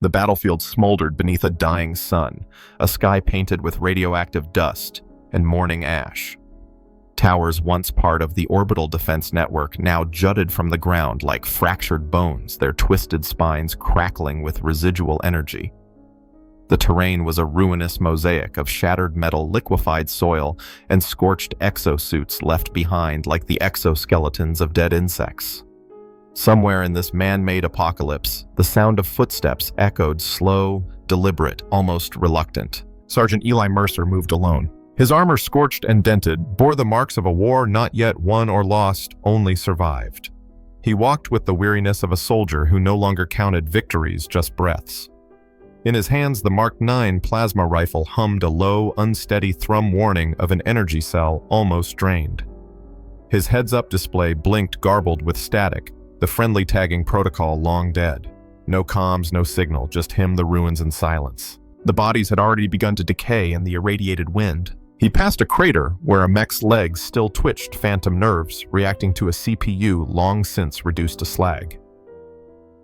The battlefield smoldered beneath a dying sun, a sky painted with radioactive dust and morning ash. Towers once part of the orbital defense network now jutted from the ground like fractured bones, their twisted spines crackling with residual energy. The terrain was a ruinous mosaic of shattered metal, liquefied soil, and scorched exosuits left behind like the exoskeletons of dead insects. Somewhere in this man-made apocalypse, the sound of footsteps echoed, slow, deliberate, almost reluctant. Sergeant Eli Mercer moved alone. His armor, scorched and dented, bore the marks of a war not yet won or lost, only survived. He walked with the weariness of a soldier who no longer counted victories, just breaths. In his hands, the Mark IX plasma rifle hummed a low, unsteady thrum warning of an energy cell almost drained. His heads-up display blinked, garbled with static, the friendly tagging protocol long dead. No comms, no signal, just him, the ruins, and silence. The bodies had already begun to decay in the irradiated wind. He passed a crater where a mech's legs still twitched phantom nerves, reacting to a CPU long since reduced to slag.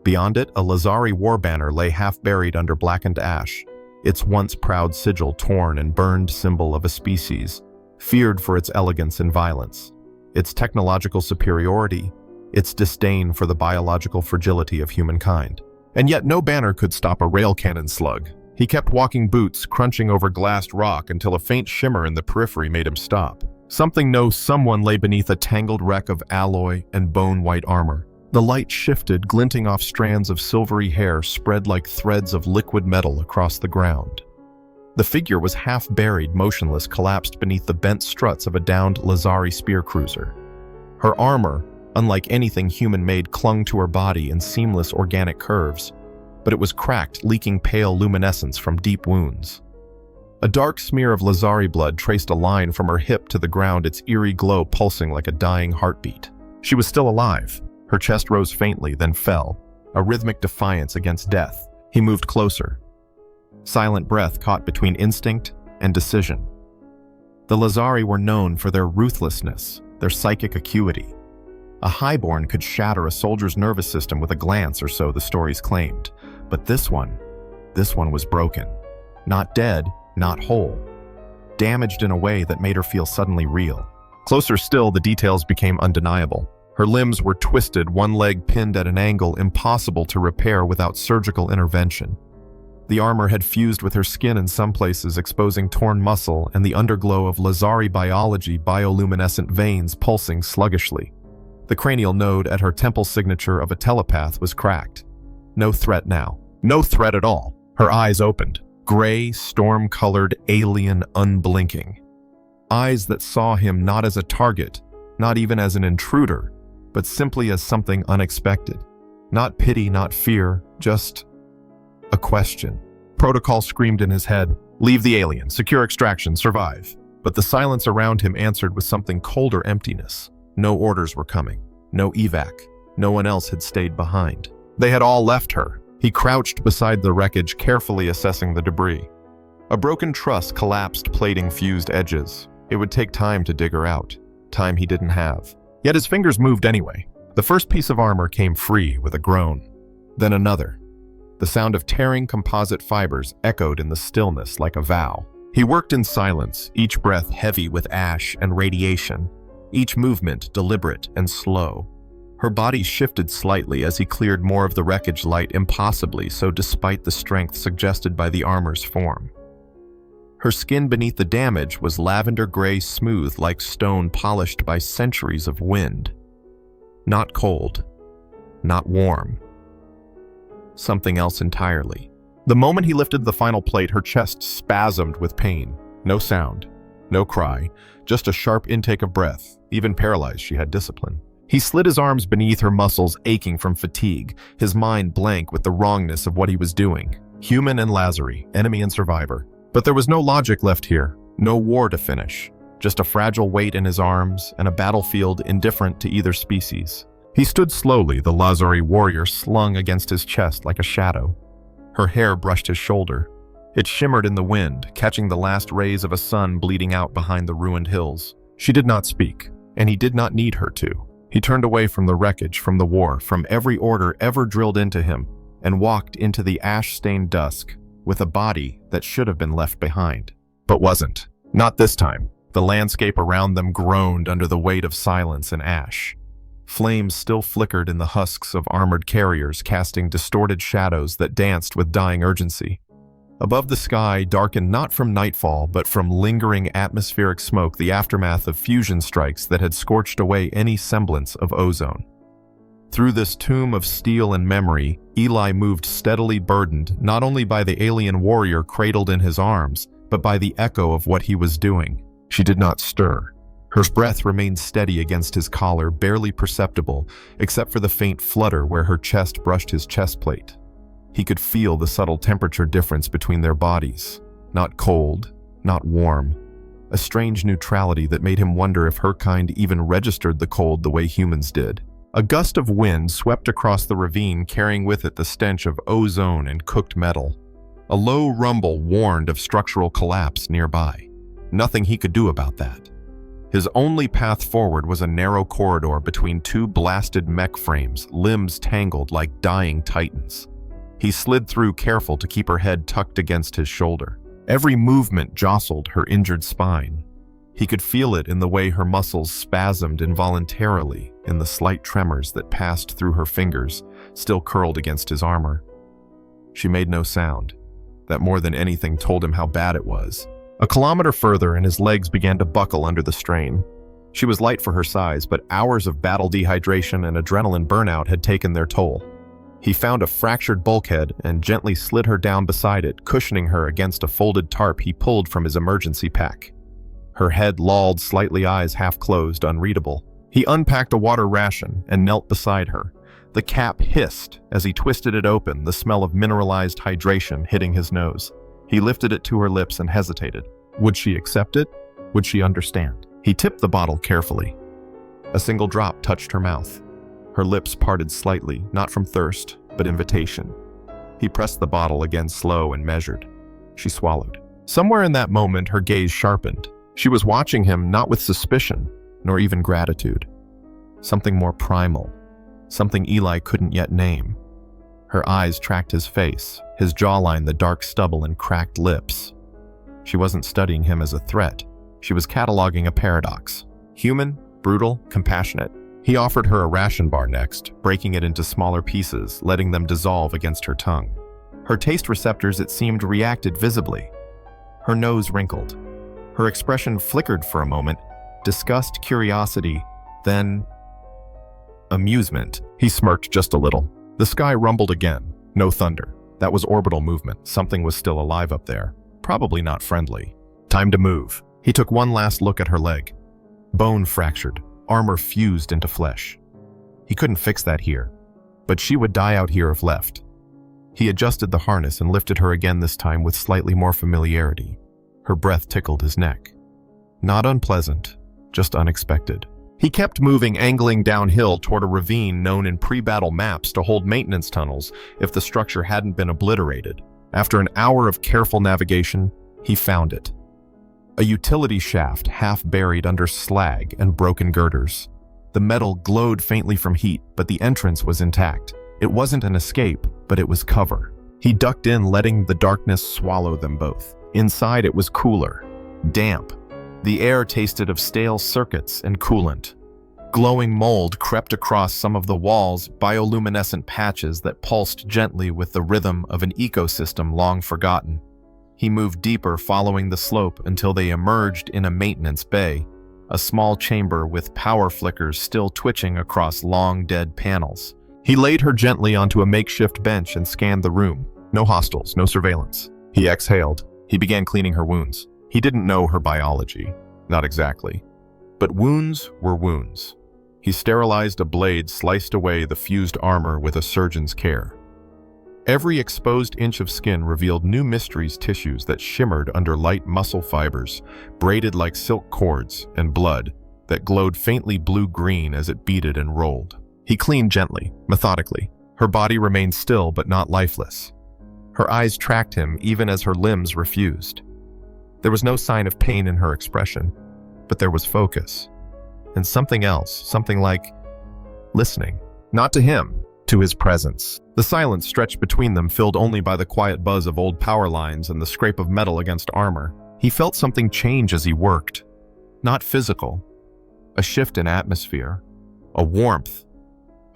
Beyond it, a Lazari war banner lay half-buried under blackened ash, its once proud sigil torn and burned, symbol of a species, feared for its elegance and violence, its technological superiority, its disdain for the biological fragility of humankind. And yet no banner could stop a rail cannon slug. He kept walking, boots crunching over glassed rock, until a faint shimmer in the periphery made him stop. Someone lay beneath a tangled wreck of alloy and bone-white armor. The light shifted, glinting off strands of silvery hair spread like threads of liquid metal across the ground. The figure was half-buried, motionless, collapsed beneath the bent struts of a downed Lazari spear cruiser. Her armor, unlike anything human-made, clung to her body in seamless organic curves, but it was cracked, leaking pale luminescence from deep wounds. A dark smear of Lazari blood traced a line from her hip to the ground, its eerie glow pulsing like a dying heartbeat. She was still alive. Her chest rose faintly, then fell, a rhythmic defiance against death. He moved closer. Silent breath caught between instinct and decision. The Lazari were known for their ruthlessness, their psychic acuity. A highborn could shatter a soldier's nervous system with a glance, or so the stories claimed. But this one was broken. Not dead, not whole. Damaged in a way that made her feel suddenly real. Closer still, the details became undeniable. Her limbs were twisted, one leg pinned at an angle impossible to repair without surgical intervention. The armor had fused with her skin in some places, exposing torn muscle and the underglow of Lazari biology, bioluminescent veins pulsing sluggishly. The cranial node at her temple signature of a telepath was cracked. No threat now. No threat at all. Her eyes opened. Gray, storm-colored, alien, unblinking. Eyes that saw him not as a target, not even as an intruder, but simply as something unexpected. Not pity, not fear, just a question. Protocol screamed in his head, "Leave the alien, secure extraction, survive." But the silence around him answered with something colder emptiness. No orders were coming. No evac. No one else had stayed behind. They had all left her. He crouched beside the wreckage, carefully assessing the debris. A broken truss collapsed, plating fused edges. It would take time to dig her out. Time he didn't have. Yet his fingers moved anyway. The first piece of armor came free with a groan. Then another. The sound of tearing composite fibers echoed in the stillness like a vow. He worked in silence, each breath heavy with ash and radiation, each movement deliberate and slow. Her body shifted slightly as he cleared more of the wreckage, light impossibly so despite the strength suggested by the armor's form. Her skin beneath the damage was lavender gray, smooth like stone polished by centuries of wind. Not cold, not warm. Something else entirely. The moment he lifted the final plate, her chest spasmed with pain. No sound, no cry, just a sharp intake of breath. Even paralyzed, she had discipline. He slid his arms beneath her, muscles aching from fatigue, his mind blank with the wrongness of what he was doing. Human and Lazari, enemy and survivor. But there was no logic left here, no war to finish. Just a fragile weight in his arms and a battlefield indifferent to either species. He stood slowly, the Lazari warrior slung against his chest like a shadow. Her hair brushed his shoulder. It shimmered in the wind, catching the last rays of a sun bleeding out behind the ruined hills. She did not speak, and he did not need her to. He turned away from the wreckage, from the war, from every order ever drilled into him, and walked into the ash-stained dusk with a body that should have been left behind, but wasn't. Not this time. The landscape around them groaned under the weight of silence and ash. Flames still flickered in the husks of armored carriers, casting distorted shadows that danced with dying urgency. Above the sky, darkened not from nightfall, but from lingering atmospheric smoke, the aftermath of fusion strikes that had scorched away any semblance of ozone. Through this tomb of steel and memory, Eli moved steadily, burdened not only by the alien warrior cradled in his arms, but by the echo of what he was doing. She did not stir. Her breath remained steady against his collar, barely perceptible, except for the faint flutter where her chest brushed his chest plate. He could feel the subtle temperature difference between their bodies. Not cold, not warm. A strange neutrality that made him wonder if her kind even registered the cold the way humans did. A gust of wind swept across the ravine, carrying with it the stench of ozone and cooked metal. A low rumble warned of structural collapse nearby. Nothing he could do about that. His only path forward was a narrow corridor between two blasted mech frames, limbs tangled like dying titans. He slid through, careful to keep her head tucked against his shoulder. Every movement jostled her injured spine. He could feel it in the way her muscles spasmed involuntarily, in the slight tremors that passed through her fingers, still curled against his armor. She made no sound. That more than anything told him how bad it was. A kilometer further and his legs began to buckle under the strain. She was light for her size, but hours of battle dehydration and adrenaline burnout had taken their toll. He found a fractured bulkhead and gently slid her down beside it, cushioning her against a folded tarp he pulled from his emergency pack. Her head lolled slightly, eyes half closed, unreadable. He unpacked a water ration and knelt beside her. The cap hissed as he twisted it open, the smell of mineralized hydration hitting his nose. He lifted it to her lips and hesitated. Would she accept it? Would she understand? He tipped the bottle carefully. A single drop touched her mouth. Her lips parted slightly, not from thirst, but invitation. He pressed the bottle again, slow and measured. She swallowed. Somewhere in that moment, her gaze sharpened. She was watching him not with suspicion, nor even gratitude. Something more primal. Something Eli couldn't yet name. Her eyes tracked his face, his jawline, the dark stubble and cracked lips. She wasn't studying him as a threat. She was cataloging a paradox. Human, brutal, compassionate. He offered her a ration bar next, breaking it into smaller pieces, letting them dissolve against her tongue. Her taste receptors, it seemed, reacted visibly. Her nose wrinkled. Her expression flickered for a moment, disgust, curiosity, then amusement. He smirked just a little. The sky rumbled again. No thunder. That was orbital movement. Something was still alive up there. Probably not friendly. Time to move. He took one last look at her leg. Bone fractured. Armor fused into flesh. He couldn't fix that here, but she would die out here if left. He adjusted the harness and lifted her again, this time with slightly more familiarity. Her breath tickled his neck. Not unpleasant, just unexpected. He kept moving, angling downhill toward a ravine known in pre-battle maps to hold maintenance tunnels if the structure hadn't been obliterated. After an hour of careful navigation, he found it. A utility shaft half buried under slag and broken girders. The metal glowed faintly from heat, but the entrance was intact. It wasn't an escape, but it was cover. He ducked in, letting the darkness swallow them both. Inside it was cooler, damp. The air tasted of stale circuits and coolant. Glowing mold crept across some of the walls, bioluminescent patches that pulsed gently with the rhythm of an ecosystem long forgotten. He moved deeper, following the slope until they emerged in a maintenance bay, a small chamber with power flickers still twitching across long, dead panels. He laid her gently onto a makeshift bench and scanned the room. No hostiles, no surveillance. He exhaled. He began cleaning her wounds. He didn't know her biology. Not exactly. But wounds were wounds. He sterilized a blade, sliced away the fused armor with a surgeon's care. Every exposed inch of skin revealed new mysteries, tissues that shimmered under light muscle fibers, braided like silk cords, and blood that glowed faintly blue-green as it beaded and rolled. He cleaned gently, methodically. Her body remained still but not lifeless. Her eyes tracked him even as her limbs refused. There was no sign of pain in her expression, but there was focus. And something else, something like listening. Not to him, to his presence. The silence stretched between them, filled only by the quiet buzz of old power lines and the scrape of metal against armor. He felt something change as he worked. Not physical. A shift in atmosphere. A warmth.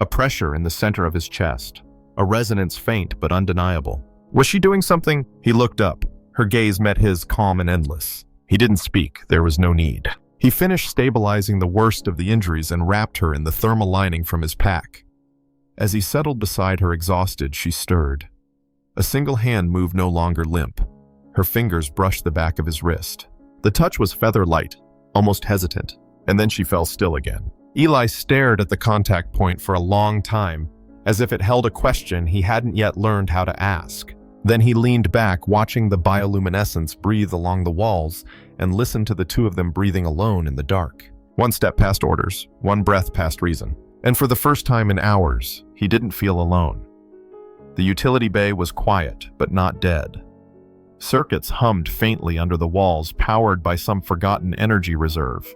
A pressure in the center of his chest. A resonance faint but undeniable. Was she doing something? He looked up. Her gaze met his, calm and endless. He didn't speak. There was no need. He finished stabilizing the worst of the injuries and wrapped her in the thermal lining from his pack. As he settled beside her exhausted, she stirred. A single hand moved no longer limp. Her fingers brushed the back of his wrist. The touch was feather light, almost hesitant, and then she fell still again. Eli stared at the contact point for a long time, as if it held a question he hadn't yet learned how to ask. Then he leaned back, watching the bioluminescence breathe along the walls, and listened to the two of them breathing alone in the dark. One step past orders, one breath past reason. And for the first time in hours, he didn't feel alone. The utility bay was quiet, but not dead. Circuits hummed faintly under the walls, powered by some forgotten energy reserve.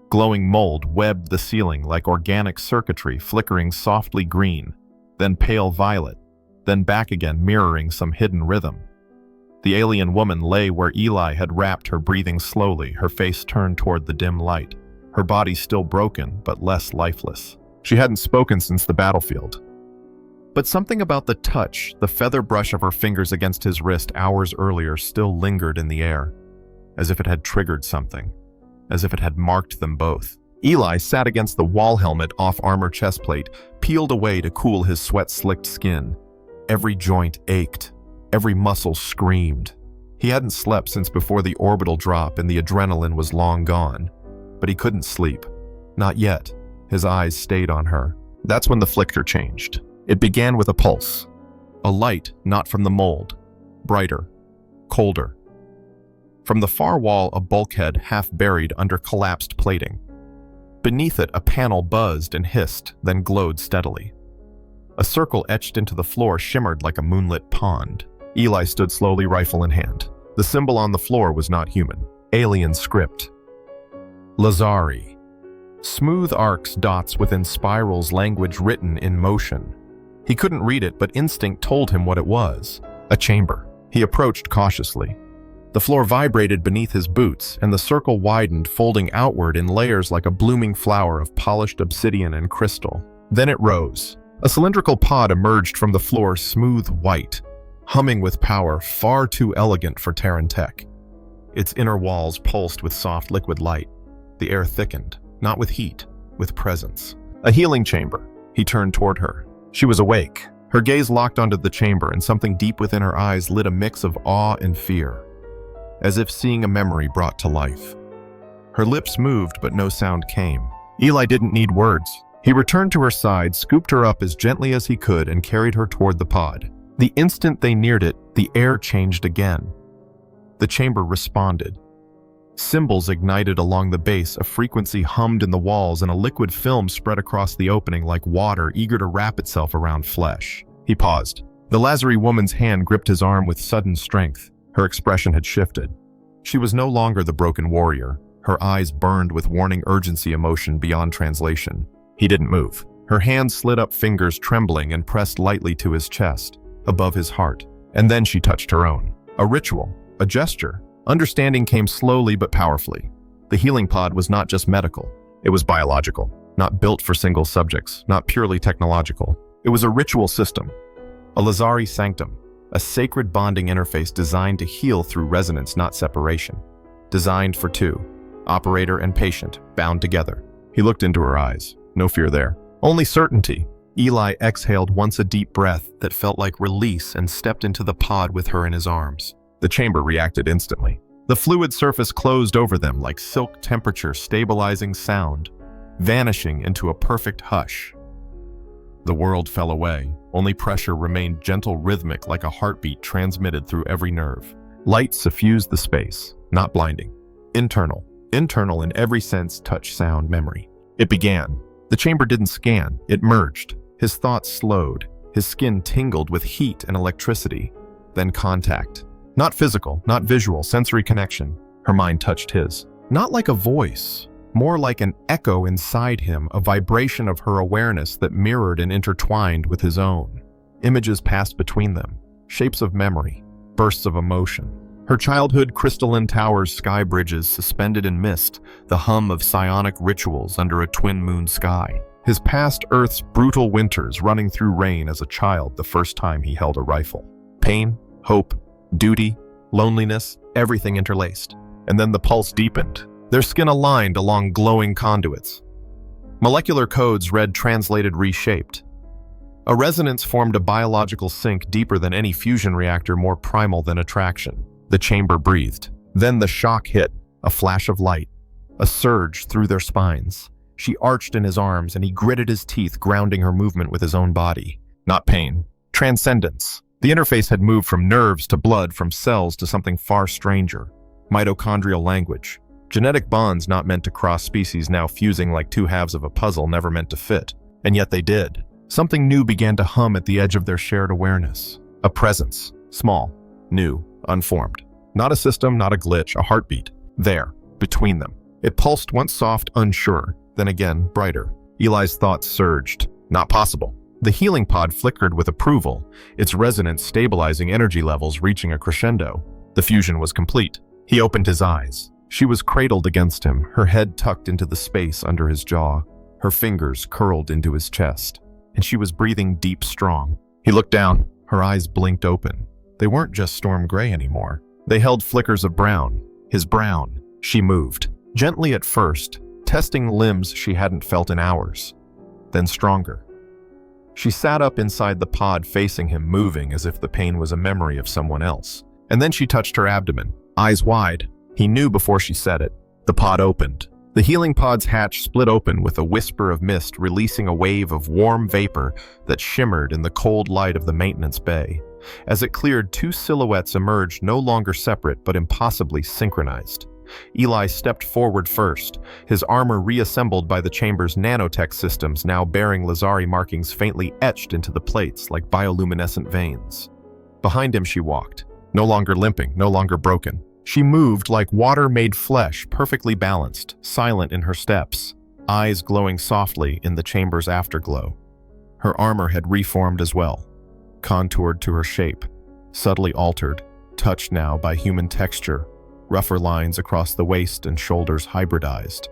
Glowing mold webbed the ceiling like organic circuitry, flickering softly green, then pale violet, then back again, mirroring some hidden rhythm. The alien woman lay where Eli had wrapped her, breathing slowly, her face turned toward the dim light, her body still broken but less lifeless. She hadn't spoken since the battlefield. But something about the touch, the feather brush of her fingers against his wrist hours earlier, still lingered in the air, as if it had triggered something, as if it had marked them both. Eli sat against the wall helmet off-armor chestplate, peeled away to cool his sweat-slicked skin. Every joint ached. Every muscle screamed. He hadn't slept since before the orbital drop and the adrenaline was long gone. But he couldn't sleep. Not yet. His eyes stayed on her. That's when the flicker changed. It began with a pulse. A light not from the mold. Brighter. Colder. From the far wall, a bulkhead half buried under collapsed plating. Beneath it, a panel buzzed and hissed, then glowed steadily. A circle etched into the floor shimmered like a moonlit pond. Eli stood slowly, rifle in hand. The symbol on the floor was not human. Alien script. Lazari. Smooth arcs, dots within spirals, language written in motion. He couldn't read it, but instinct told him what it was. A chamber. He approached cautiously. The floor vibrated beneath his boots, and the circle widened, folding outward in layers like a blooming flower of polished obsidian and crystal. Then it rose. A cylindrical pod emerged from the floor, smooth white, humming with power far too elegant for Terran tech. Its inner walls pulsed with soft liquid light. The air thickened, not with heat, with presence. A healing chamber. He turned toward her. She was awake. Her gaze locked onto the chamber, and something deep within her eyes lit a mix of awe and fear, as if seeing a memory brought to life. Her lips moved, but no sound came. Eli didn't need words. He returned to her side, scooped her up as gently as he could, and carried her toward the pod. The instant they neared it, the air changed again. The chamber responded. Symbols ignited along the base, a frequency hummed in the walls, and a liquid film spread across the opening like water, eager to wrap itself around flesh. He paused. The Lazari woman's hand gripped his arm with sudden strength. Her expression had shifted. She was no longer the broken warrior. Her eyes burned with warning urgency, emotion beyond translation. He didn't move. Her hand slid up, fingers trembling, and pressed lightly to his chest, above his heart. And then she touched her own. A ritual, a gesture. Understanding came slowly but powerfully. The healing pod was not just medical. It was biological, not built for single subjects, not purely technological. It was a ritual system, a Lazari sanctum, a sacred bonding interface designed to heal through resonance, not separation. Designed for two, operator and patient, bound together. He looked into her eyes. No fear there. Only certainty. Eli exhaled once, a deep breath that felt like release, and stepped into the pod with her in his arms. The chamber reacted instantly. The fluid surface closed over them like silk, temperature stabilizing sound, vanishing into a perfect hush. The world fell away. Only pressure remained, gentle, rhythmic, like a heartbeat transmitted through every nerve. Light suffused the space, not blinding. Internal in every sense, touch, sound, memory. It began. The chamber didn't scan, it merged. His thoughts slowed. His skin tingled with heat and electricity. Then contact. Not physical, not visual, sensory connection. Her mind touched his. Not like a voice, more like an echo inside him, a vibration of her awareness that mirrored and intertwined with his own. Images passed between them, shapes of memory, bursts of emotion. Her childhood crystalline towers, sky bridges suspended in mist, the hum of psionic rituals under a twin-moon sky. His past Earth's brutal winters running through rain as a child the first time he held a rifle. Pain, hope, duty, loneliness, everything interlaced. And then the pulse deepened, their skin aligned along glowing conduits. Molecular codes read translated reshaped. A resonance formed a biological sync deeper than any fusion reactor, more primal than attraction. The chamber breathed. Then the shock hit, a flash of light, a surge through their spines. She arched in his arms and he gritted his teeth, grounding her movement with his own body. Not pain, transcendence. The interface had moved from nerves to blood, from cells to something far stranger. Mitochondrial language. Genetic bonds not meant to cross species now fusing like two halves of a puzzle never meant to fit. And yet they did. Something new began to hum at the edge of their shared awareness. A presence. Small, new, unformed. Not a system, not a glitch, a heartbeat. There, between them. It pulsed, once soft, unsure, then again, brighter. Eli's thoughts surged. Not possible. The healing pod flickered with approval, its resonance stabilizing energy levels reaching a crescendo. The fusion was complete. He opened his eyes. She was cradled against him, her head tucked into the space under his jaw, her fingers curled into his chest, and she was breathing deep, strong. He looked down. Her eyes blinked open. They weren't just storm gray anymore. They held flickers of brown. His brown. She moved. Gently at first, testing limbs she hadn't felt in hours. Then stronger. She sat up inside the pod facing him, moving as if the pain was a memory of someone else. And then she touched her abdomen, eyes wide. He knew before she said it. The pod opened. The healing pod's hatch split open with a whisper of mist, releasing a wave of warm vapor that shimmered in the cold light of the maintenance bay. As it cleared, two silhouettes emerged, no longer separate but impossibly synchronized. Eli stepped forward first, his armor reassembled by the chamber's nanotech systems now bearing Lazari markings faintly etched into the plates like bioluminescent veins. Behind him she walked, no longer limping, no longer broken. She moved like water made flesh, perfectly balanced, silent in her steps, eyes glowing softly in the chamber's afterglow. Her armor had reformed as well, contoured to her shape, subtly altered, touched now by human texture, rougher lines across the waist and shoulders hybridized,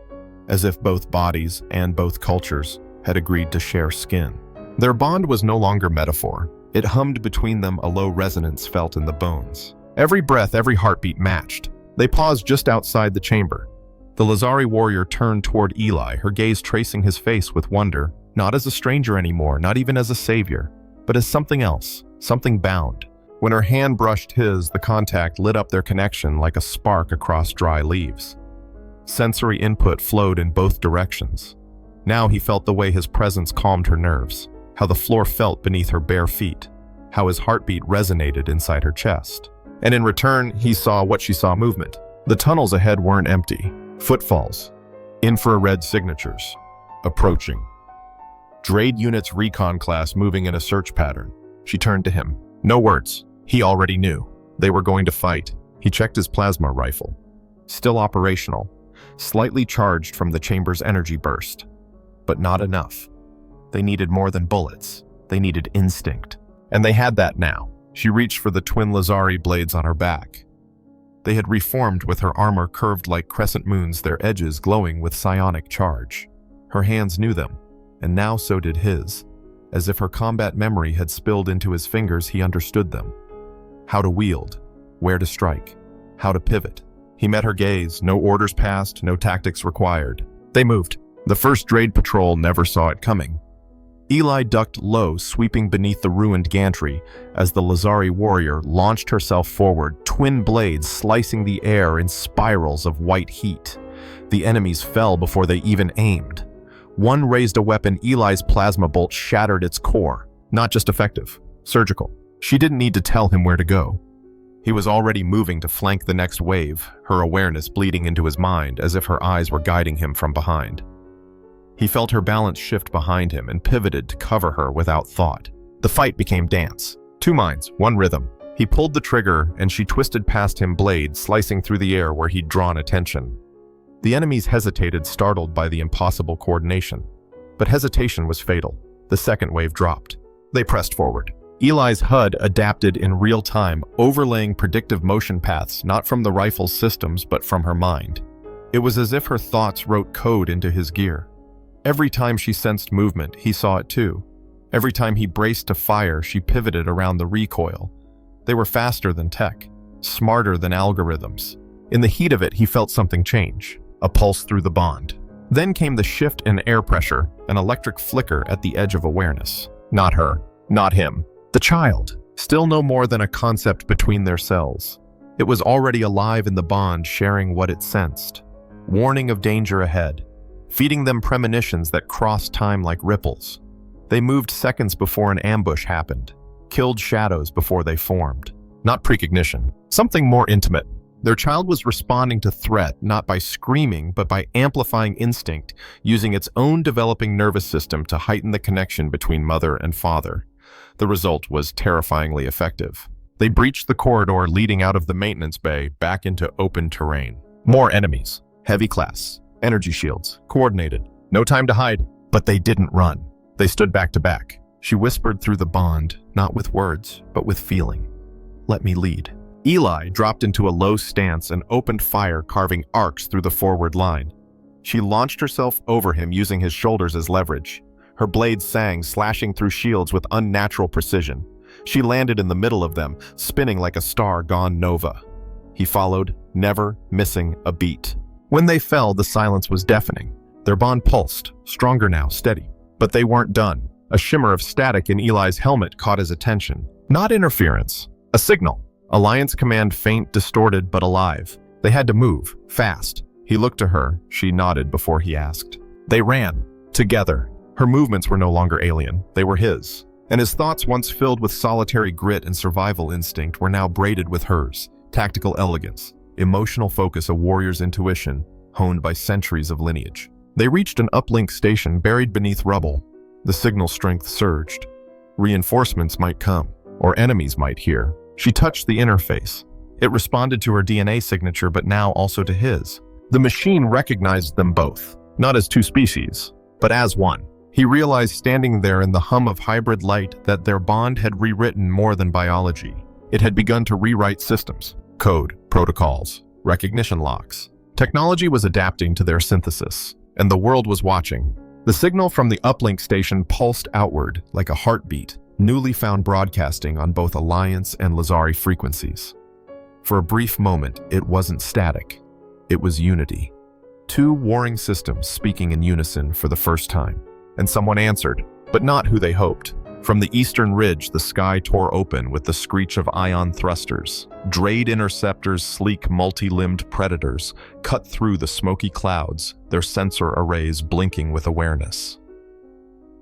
as if both bodies and both cultures had agreed to share skin. Their bond was no longer metaphor. It hummed between them, a low resonance felt in the bones. Every breath, every heartbeat matched. They paused just outside the chamber. The Lazari warrior turned toward Eli, her gaze tracing his face with wonder, not as a stranger anymore, not even as a savior, but as something else, something bound. When her hand brushed his, the contact lit up their connection like a spark across dry leaves. Sensory input flowed in both directions. Now he felt the way his presence calmed her nerves, how the floor felt beneath her bare feet, how his heartbeat resonated inside her chest. And in return, he saw what she saw: movement. The tunnels ahead weren't empty. Footfalls. Infrared signatures. Approaching. Drade units recon class moving in a search pattern. She turned to him. No words. He already knew. They were going to fight. He checked his plasma rifle. Still operational. Slightly charged from the chamber's energy burst. But not enough. They needed more than bullets. They needed instinct. And they had that now. She reached for the twin Lazari blades on her back. They had reformed with her armor curved like crescent moons, their edges glowing with psionic charge. Her hands knew them, and now so did his. As if her combat memory had spilled into his fingers, he understood them. How to wield, where to strike, how to pivot. He met her gaze, no orders passed, no tactics required. They moved. The first Drade patrol never saw it coming. Eli ducked low, sweeping beneath the ruined gantry, as the Lazari warrior launched herself forward, twin blades slicing the air in spirals of white heat. The enemies fell before they even aimed. One raised a weapon. Eli's plasma bolt shattered its core. Not just effective, surgical. She didn't need to tell him where to go. He was already moving to flank the next wave, her awareness bleeding into his mind as if her eyes were guiding him from behind. He felt her balance shift behind him and pivoted to cover her without thought. The fight became dance. Two minds, one rhythm. He pulled the trigger and she twisted past him, blade slicing through the air where he'd drawn attention. The enemies hesitated, startled by the impossible coordination. But hesitation was fatal. The second wave dropped. They pressed forward. Eli's HUD adapted in real time, overlaying predictive motion paths not from the rifle's systems but from her mind. It was as if her thoughts wrote code into his gear. Every time she sensed movement, he saw it too. Every time he braced to fire, she pivoted around the recoil. They were faster than tech, smarter than algorithms. In the heat of it, he felt something change, a pulse through the bond. Then came the shift in air pressure, an electric flicker at the edge of awareness. Not her, not him. The child, still no more than a concept between their cells. It was already alive in the bond, sharing what it sensed. Warning of danger ahead, feeding them premonitions that crossed time like ripples. They moved seconds before an ambush happened, killed shadows before they formed. Not precognition, something more intimate. Their child was responding to threat not by screaming, but by amplifying instinct, using its own developing nervous system to heighten the connection between mother and father. The result was terrifyingly effective. They breached the corridor leading out of the maintenance bay back into open terrain. More enemies, heavy class, energy shields, coordinated. No time to hide, but they didn't run. They stood back to back. She whispered through the bond, not with words, but with feeling. Let me lead. Eli dropped into a low stance and opened fire, carving arcs through the forward line. She launched herself over him using his shoulders as leverage. Her blades sang, slashing through shields with unnatural precision. She landed in the middle of them, spinning like a star gone nova. He followed, never missing a beat. When they fell, the silence was deafening. Their bond pulsed, stronger now, steady. But they weren't done. A shimmer of static in Eli's helmet caught his attention. Not interference, a signal. Alliance command faint, distorted, but alive. They had to move, fast. He looked to her. She nodded before he asked. They ran, together. Her movements were no longer alien. They were his. And his thoughts, once filled with solitary grit and survival instinct, were now braided with hers. Tactical elegance, emotional focus, a warrior's intuition, honed by centuries of lineage. They reached an uplink station buried beneath rubble. The signal strength surged. Reinforcements might come, or enemies might hear. She touched the interface. It responded to her DNA signature, but now also to his. The machine recognized them both, not as two species, but as one. He realized standing there in the hum of hybrid light that their bond had rewritten more than biology. It had begun to rewrite systems, code, protocols, recognition locks. Technology was adapting to their synthesis, and the world was watching. The signal from the uplink station pulsed outward like a heartbeat, newly found broadcasting on both Alliance and Lazari frequencies. For a brief moment, it wasn't static. It was unity. Two warring systems speaking in unison for the first time. And someone answered, but not who they hoped. From the eastern ridge, the sky tore open with the screech of ion thrusters. Drade interceptors, sleek, multi-limbed predators, cut through the smoky clouds, their sensor arrays blinking with awareness.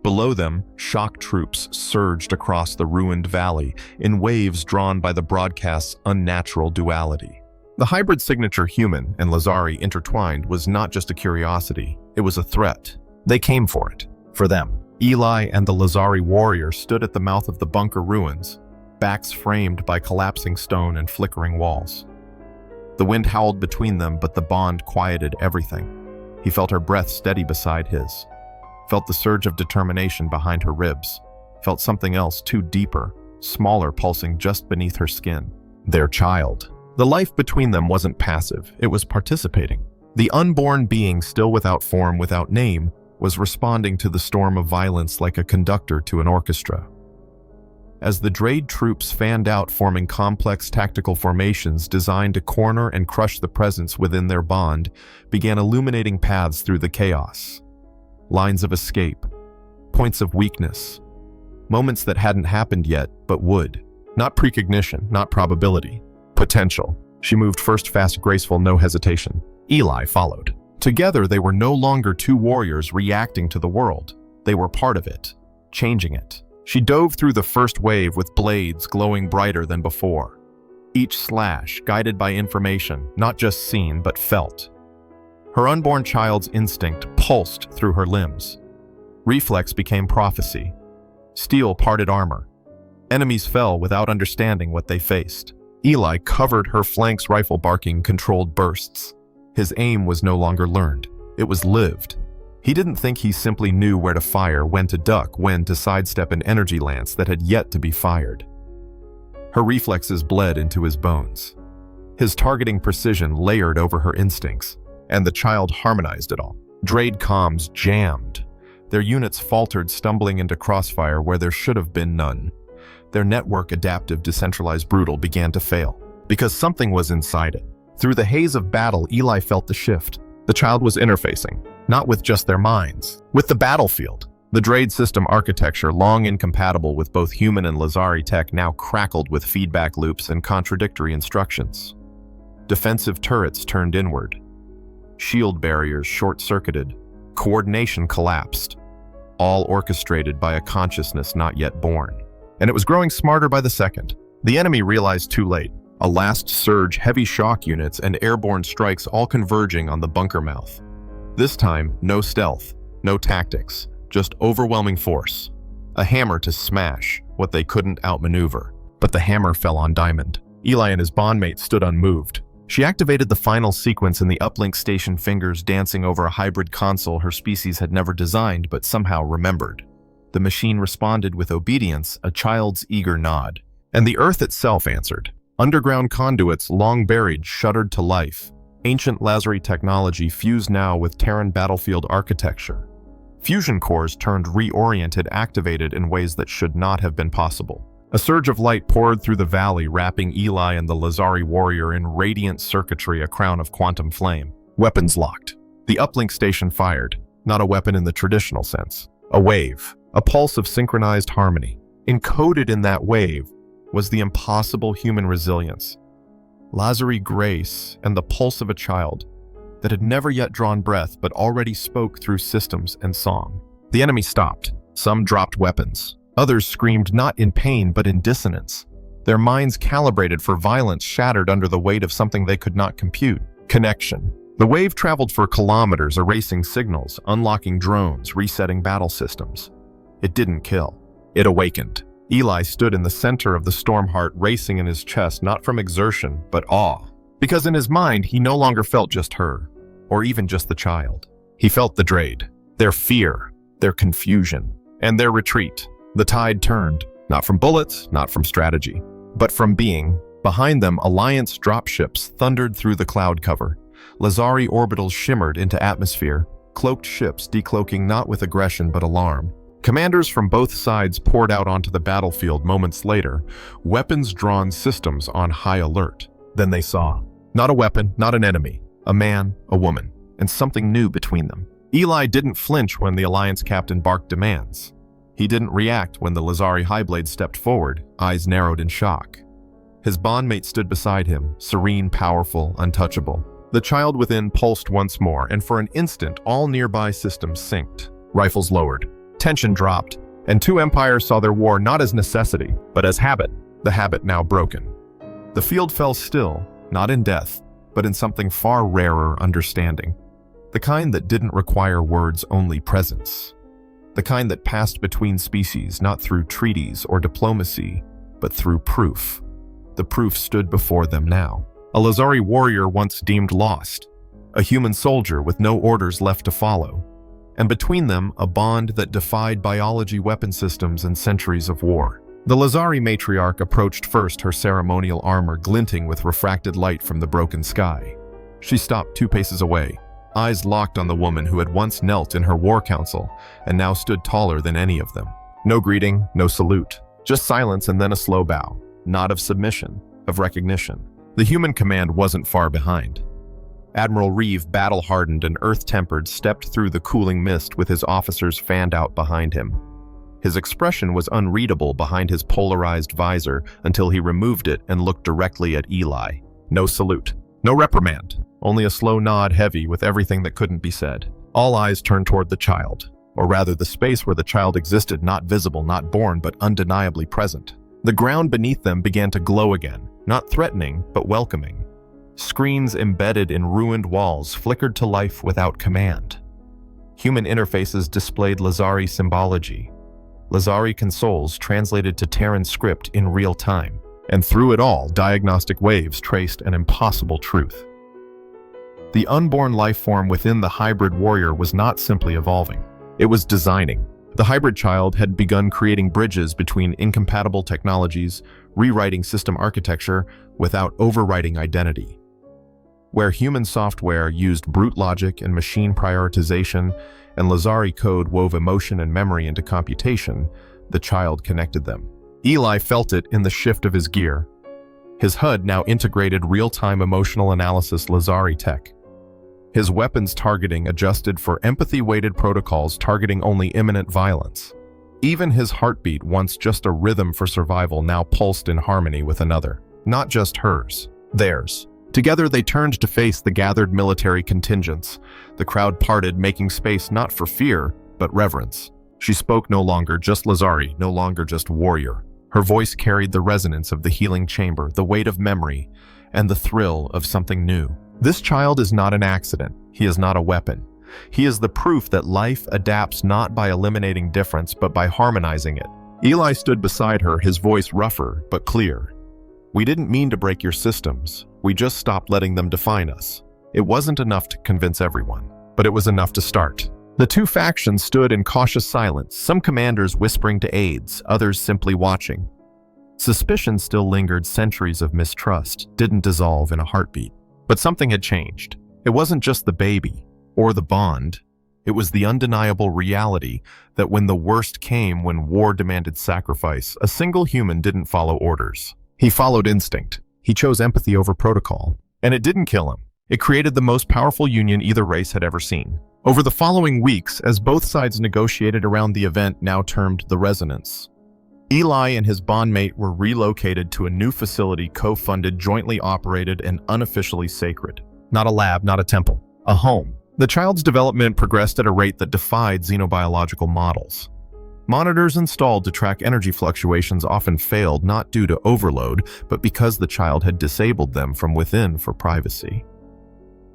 Below them, shock troops surged across the ruined valley in waves drawn by the broadcast's unnatural duality. The hybrid signature human and Lazari intertwined was not just a curiosity, it was a threat. They came for it. For them. Eli and the Lazari warrior stood at the mouth of the bunker ruins, backs framed by collapsing stone and flickering walls. The wind howled between them, but the bond quieted everything. He felt her breath steady beside his. Felt the surge of determination behind her ribs. Felt something else, too deeper, smaller, pulsing just beneath her skin. Their child. The life between them wasn't passive, it was participating. The unborn being, still without form, without name, was responding to the storm of violence like a conductor to an orchestra. As the Drade troops fanned out, forming complex tactical formations designed to corner and crush the presence within their bond, began illuminating paths through the chaos. Lines of escape, points of weakness, moments that hadn't happened yet, but would. Not precognition, not probability. Potential. She moved first, fast, graceful, no hesitation. Eli followed. Together, they were no longer two warriors reacting to the world. They were part of it, changing it. She dove through the first wave with blades glowing brighter than before. Each slash guided by information, not just seen, but felt. Her unborn child's instinct pulsed through her limbs. Reflex became prophecy. Steel parted armor. Enemies fell without understanding what they faced. Eli covered her flanks, rifle barking, controlled bursts. His aim was no longer learned. It was lived. He didn't think he simply knew where to fire, when to duck, when to sidestep an energy lance that had yet to be fired. Her reflexes bled into his bones. His targeting precision layered over her instincts, and the child harmonized it all. Dae'lyra comms jammed. Their units faltered, stumbling into crossfire where there should have been none. Their network, adaptive, decentralized, brutal, began to fail, because something was inside it. Through the haze of battle, Eli felt the shift. The child was interfacing, not with just their minds, with the battlefield. The Dae'lyra system architecture, long incompatible with both human and Lazari tech, now crackled with feedback loops and contradictory instructions. Defensive turrets turned inward. Shield barriers short-circuited. Coordination collapsed. All orchestrated by a consciousness not yet born. And it was growing smarter by the second. The enemy realized too late. A last surge, heavy shock units, and airborne strikes all converging on the bunker mouth. This time, no stealth, no tactics, just overwhelming force. A hammer to smash what they couldn't outmaneuver. But the hammer fell on Diamond. Eli and his bondmate stood unmoved. She activated the final sequence in the uplink station, fingers dancing over a hybrid console her species had never designed but somehow remembered. The machine responded with obedience, a child's eager nod. And the Earth itself answered. Underground conduits, long buried, shuddered to life. Ancient Lazari technology fused now with Terran battlefield architecture. Fusion cores turned reoriented, activated in ways that should not have been possible. A surge of light poured through the valley, wrapping Eli and the Lazari warrior in radiant circuitry, a crown of quantum flame. Weapons locked. The uplink station fired, not a weapon in the traditional sense. A wave, a pulse of synchronized harmony. Encoded in that wave was the impossible human resilience, Lazari grace, and the pulse of a child that had never yet drawn breath but already spoke through systems and song. The enemy stopped. Some dropped weapons. Others screamed not in pain but in dissonance. Their minds, calibrated for violence, shattered under the weight of something they could not compute. Connection. The wave traveled for kilometers, erasing signals, unlocking drones, resetting battle systems. It didn't kill. It awakened. Eli stood in the center of the storm, heart racing in his chest, not from exertion, but awe. Because in his mind, he no longer felt just her, or even just the child. He felt the Dae'lyra, their fear, their confusion, and their retreat. The tide turned, not from bullets, not from strategy, but from being. Behind them, Alliance dropships thundered through the cloud cover. Lazari orbitals shimmered into atmosphere, cloaked ships decloaking not with aggression but alarm. Commanders from both sides poured out onto the battlefield moments later, weapons-drawn systems on high alert. Then they saw, not a weapon, not an enemy, a man, a woman, and something new between them. Eli didn't flinch when the Alliance captain barked demands. He didn't react when the Lazari Highblade stepped forward, eyes narrowed in shock. His bondmate stood beside him, serene, powerful, untouchable. The child within pulsed once more, and for an instant all nearby systems synced. Rifles lowered. Tension dropped, and two empires saw their war not as necessity, but as habit, the habit now broken. The field fell still, not in death, but in something far rarer, understanding. The kind that didn't require words, only presence. The kind that passed between species, not through treaties or diplomacy, but through proof. The proof stood before them now. A Lazari warrior once deemed lost, a human soldier with no orders left to follow, and between them a bond that defied biology, weapon systems, and centuries of war. The Lazari matriarch approached first, her ceremonial armor glinting with refracted light from the broken sky. She stopped 2 paces away, eyes locked on the woman who had once knelt in her war council and now stood taller than any of them. No greeting, no salute, just silence and then a slow bow, not of submission, of recognition. The human command wasn't far behind. Admiral Reeve, battle-hardened and earth-tempered, stepped through the cooling mist with his officers fanned out behind him. His expression was unreadable behind his polarized visor until he removed it and looked directly at Eli. No salute, no reprimand, only a slow nod heavy with everything that couldn't be said. All eyes turned toward the child, or rather the space where the child existed, not visible, not born, but undeniably present. The ground beneath them began to glow again, not threatening, but welcoming. Screens embedded in ruined walls flickered to life without command. Human interfaces displayed Lazari symbology. Lazari consoles translated to Terran script in real time. And through it all, diagnostic waves traced an impossible truth. The unborn life form within the hybrid warrior was not simply evolving. It was designing. The hybrid child had begun creating bridges between incompatible technologies, rewriting system architecture without overwriting identity. Where human software used brute logic and machine prioritization, and Lazari code wove emotion and memory into computation, the child connected them. Eli felt it in the shift of his gear. His HUD now integrated real-time emotional analysis Lazari tech. His weapons targeting adjusted for empathy-weighted protocols targeting only imminent violence. Even his heartbeat, once just a rhythm for survival, now pulsed in harmony with another. Not just hers, theirs. Together they turned to face the gathered military contingents. The crowd parted, making space not for fear, but reverence. She spoke no longer just Lazari, no longer just warrior. Her voice carried the resonance of the healing chamber, the weight of memory, and the thrill of something new. This child is not an accident. He is not a weapon. He is the proof that life adapts not by eliminating difference, but by harmonizing it. Eli stood beside her, his voice rougher, but clear. We didn't mean to break your systems. We just stopped letting them define us. It wasn't enough to convince everyone, but it was enough to start. The two factions stood in cautious silence, some commanders whispering to aides, others simply watching. Suspicion still lingered. Centuries of mistrust didn't dissolve in a heartbeat. But something had changed. It wasn't just the baby or the bond. It was the undeniable reality that when the worst came, when war demanded sacrifice, a single human didn't follow orders. He followed instinct. He chose empathy over protocol. And it didn't kill him. It created the most powerful union either race had ever seen. Over the following weeks, as both sides negotiated around the event now termed the Resonance, Eli and his bondmate were relocated to a new facility co-funded, jointly operated, and unofficially sacred. Not a lab, not a temple, a home. The child's development progressed at a rate that defied xenobiological models. Monitors installed to track energy fluctuations often failed, not due to overload, but because the child had disabled them from within for privacy.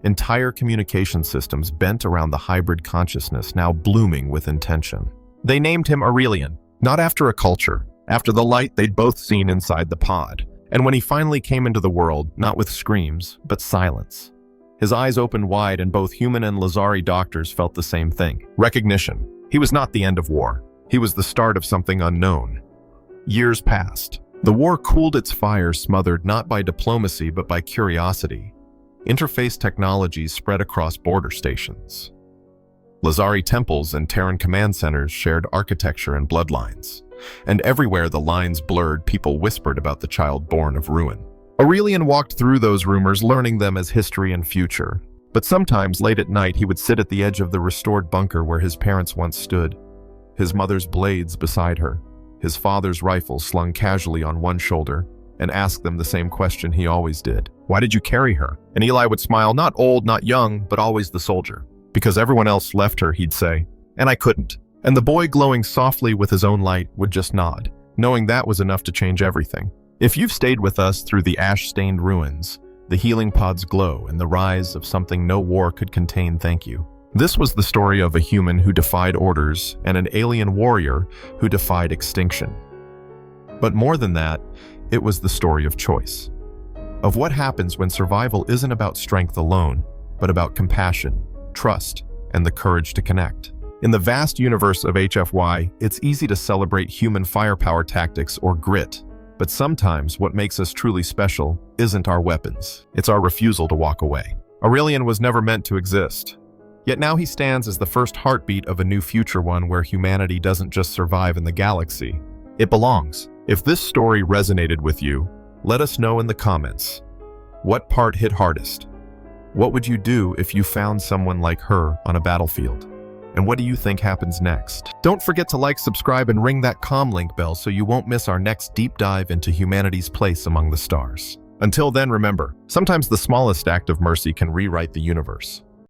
Entire communication systems bent around the hybrid consciousness, now blooming with intention. They named him Aurelian, not after a culture, after the light they'd both seen inside the pod. And when he finally came into the world, not with screams, but silence. His eyes opened wide, and both human and Lazari doctors felt the same thing. Recognition. He was not the end of war. He was the start of something unknown. Years passed. The war cooled its fire, smothered not by diplomacy but by curiosity. Interface technologies spread across border stations. Lazari temples and Terran command centers shared architecture and bloodlines. And everywhere the lines blurred, people whispered about the child born of ruin. Aurelian walked through those rumors, learning them as history and future. But sometimes, late at night, he would sit at the edge of the restored bunker where his parents once stood. His mother's blades beside her, his father's rifle slung casually on one shoulder, and ask them the same question he always did. Why did you carry her? And Eli would smile, not old, not young, but always the soldier. Because everyone else left her, he'd say, and I couldn't. And the boy, glowing softly with his own light, would just nod, knowing that was enough to change everything. If you've stayed with us through the ash-stained ruins, the healing pod's glow, and the rise of something no war could contain, thank you. This was the story of a human who defied orders and an alien warrior who defied extinction. But more than that, it was the story of choice. Of what happens when survival isn't about strength alone, but about compassion, trust, and the courage to connect. In the vast universe of HFY, it's easy to celebrate human firepower tactics or grit, but sometimes what makes us truly special isn't our weapons, it's our refusal to walk away. Aurelian was never meant to exist. Yet now he stands as the first heartbeat of a new future, one where humanity doesn't just survive in the galaxy, it belongs. If this story resonated with you, let us know in the comments. What part hit hardest? What would you do if you found someone like her on a battlefield? And what do you think happens next? Don't forget to like, subscribe, and ring that comlink bell so you won't miss our next deep dive into humanity's place among the stars. Until then, remember, sometimes the smallest act of mercy can rewrite the universe.